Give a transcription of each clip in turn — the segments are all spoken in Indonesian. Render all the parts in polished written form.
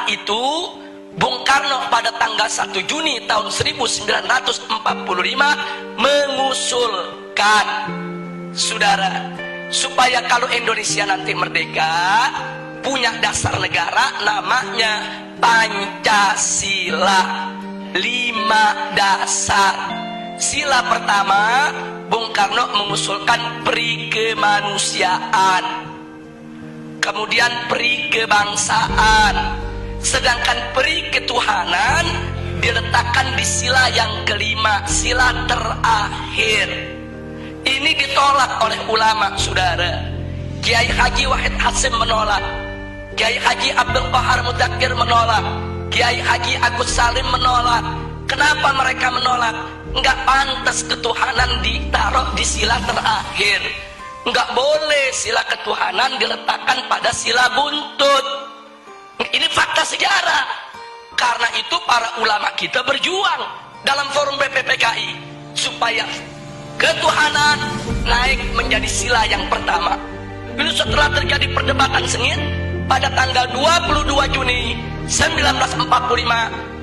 itu Bung Karno pada tanggal 1 Juni tahun 1945 mengusulkan, saudara, supaya kalau Indonesia nanti merdeka punya dasar negara namanya Pancasila. 5 dasar. Sila pertama, Bung Karno mengusulkan peri kemanusiaan, kemudian peri kebangsaan, sedangkan peri ketuhanan diletakkan di sila yang kelima, sila terakhir. Ini ditolak oleh ulama, saudara. Kiai Haji Wahid Hasyim menolak, Kiai Haji Abdul Qahar Mudzakkir menolak, Kiai Haji Agus Salim menolak. Kenapa mereka menolak? Enggak pantas ketuhanan ditaruh di sila terakhir. Enggak boleh sila ketuhanan diletakkan pada sila buntut. Ini fakta sejarah. Karena itu para ulama kita berjuang dalam forum BPPKI supaya ketuhanan naik menjadi sila yang pertama. Lalu setelah terjadi perdebatan sengit, pada tanggal 22 Juni 1945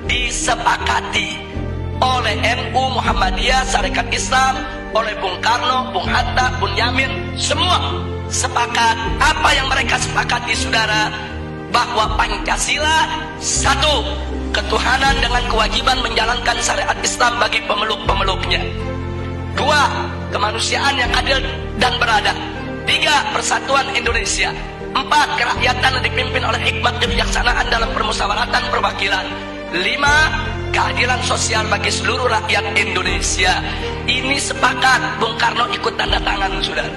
disepakati oleh NU, Muhammadiyah, Sarekat Islam, oleh Bung Karno, Bung Hatta, Bung Yamin, semua sepakat. Apa yang mereka sepakati, saudara? Bahwa Pancasila, satu, ketuhanan dengan kewajiban menjalankan syariat Islam bagi pemeluk-pemeluknya. Dua, kemanusiaan yang adil dan beradab. Tiga, persatuan Indonesia. Empat, kerakyatan yang dipimpin oleh hikmat kebijaksanaan dalam permusyawaratan perwakilan. Lima, keadilan sosial bagi seluruh rakyat Indonesia. Ini sepakat. Bung Karno ikut tanda tangan, saudara.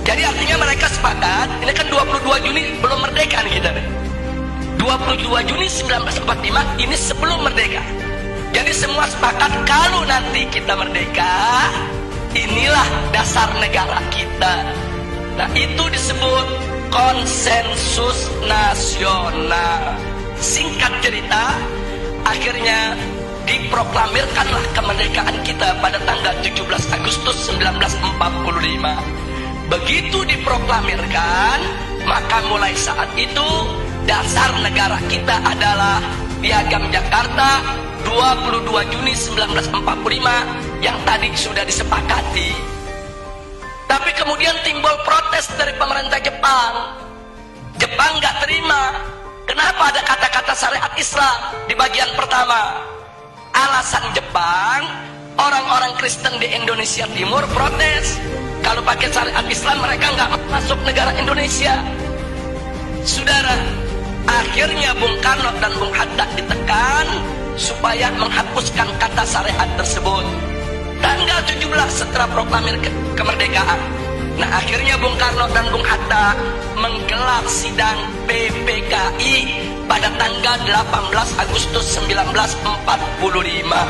Jadi artinya mereka sepakat. Ini kan 22 Juni belum merdeka nih kita. 22 Juni 1945 ini sebelum merdeka. Jadi semua sepakat kalau nanti kita merdeka, inilah dasar negara kita. Nah, itu disebut konsensus nasional. Singkat cerita, akhirnya diproklamirkanlah kemerdekaan kita pada tanggal 17 Agustus 1945. Begitu diproklamirkan, maka mulai saat itu dasar negara kita adalah Piagam Jakarta 22 Juni 1945 yang tadi sudah disepakati. Tapi kemudian timbul protes dari pemerintah Jepang. Jepang nggak terima. Kenapa ada kata-kata syariat Islam di bagian pertama? Alasan Jepang, orang-orang Kristen di Indonesia Timur protes. Kalau pakai syariat Islam mereka nggak masuk negara Indonesia. Saudara, akhirnya Bung Karno dan Bung Hatta ditekan supaya menghapuskan kata syariat tersebut. Tanggal 17 setelah proklamir kemerdekaan. Nah, akhirnya Bung Karno dan Bung Hatta menggelar sidang PPKI pada tanggal 18 Agustus 1945.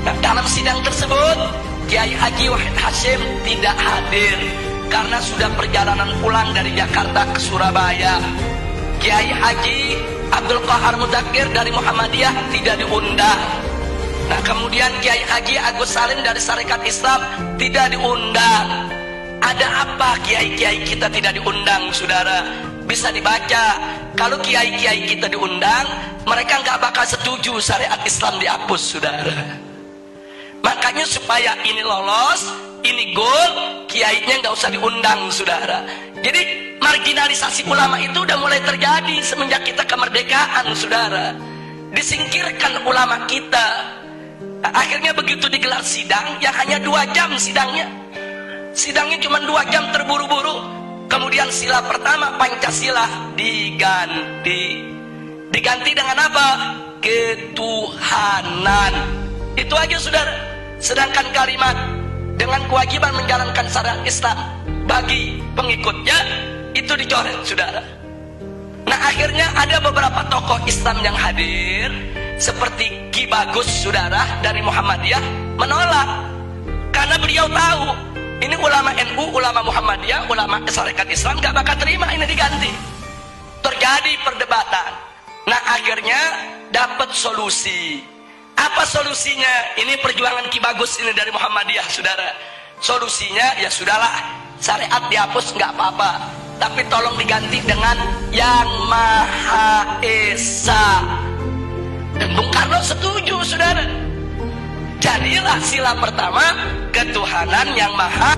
Nah, dalam sidang tersebut Kiai Haji Wahid Hasyim tidak hadir karena sudah perjalanan pulang dari Jakarta ke Surabaya. Kiai Haji Abdul Qahar Mudzakkir dari Muhammadiyah tidak diundang. Nah, kemudian Kiai Haji Agus Salim dari Sarekat Islam tidak diundang. Ada apa kiai-kiai kita tidak diundang, saudara? Bisa dibaca. Kalau kiai-kiai kita diundang, mereka nggak bakal setuju syariat Islam dihapus, saudara. Makanya supaya ini lolos, ini goal, kiainya nggak usah diundang, saudara. Jadi marginalisasi ulama itu udah mulai terjadi semenjak kita kemerdekaan, saudara. Disingkirkan ulama kita. Akhirnya begitu digelar sidang, yang hanya 2 jam sidangnya. Sidangnya cuma 2 jam terburu-buru. Kemudian sila pertama Pancasila diganti. Diganti dengan apa? Ketuhanan. Itu aja, saudara. Sedangkan kalimat dengan kewajiban menjalankan syariat Islam bagi pengikutnya itu dicoret, saudara. Nah, akhirnya ada beberapa tokoh Islam yang hadir seperti Ki Bagus, saudara, dari Muhammadiyah menolak karena beliau tahu ini ulama NU, ulama Muhammadiyah, ulama Sarekat Islam gak bakal terima ini diganti. Terjadi perdebatan. Nah, akhirnya dapat solusi. Apa solusinya? Ini perjuangan Ki Bagus ini dari Muhammadiyah, saudara. Solusinya ya sudahlah, syariat dihapus nggak apa-apa, tapi tolong diganti dengan Yang Maha Esa. Dan Bung Karno setuju, saudara. Jadilah sila pertama ketuhanan Yang Maha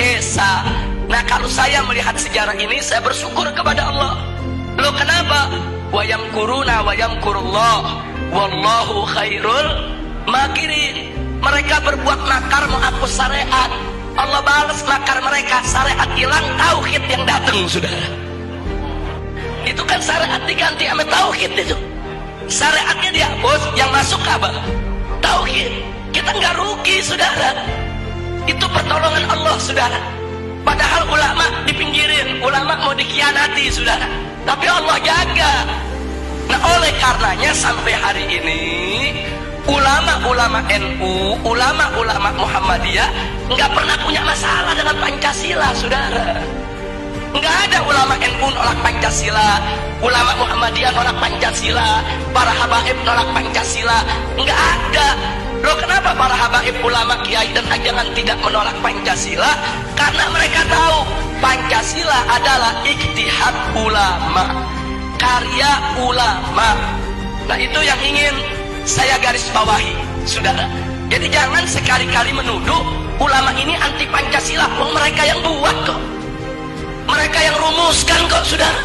Esa. Nah, kalau saya melihat sejarah ini, saya bersyukur kepada Allah. Loh, kenapa? Wa yamkuruna wa yamkurullah wallahu khairul makirin. Mereka berbuat makar menghapus syariat, Allah balas makar mereka. Syariat hilang, tauhid yang datang, saudara. Itu kan syariat diganti sama tauhid itu. Syariatnya dihapus, yang masuk apa? Tauhid. Kita nggak rugi, saudara. Itu pertolongan Allah, saudara. Padahal ulama dipinggirin, ulama mau dikhianati, saudara. Tapi Allah jaga. Nah, oleh karenanya sampai hari ini ulama-ulama NU, ulama-ulama Muhammadiyah nggak pernah punya masalah dengan Pancasila, saudara. Nggak ada ulama NU nolak Pancasila, ulama Muhammadiyah nolak Pancasila, para habaib nolak Pancasila. Nggak ada. Loh, kenapa para habaib, ulama, kiai dan ajangan tidak menolak Pancasila? Karena mereka tahu Pancasila adalah ijtihad ulama, karya ulama. Nah, itu yang ingin saya garis bawahi, saudara. Jadi jangan sekali-kali menuduh ulama ini anti Pancasila. Mereka yang buat kok, mereka yang rumuskan kok, saudara.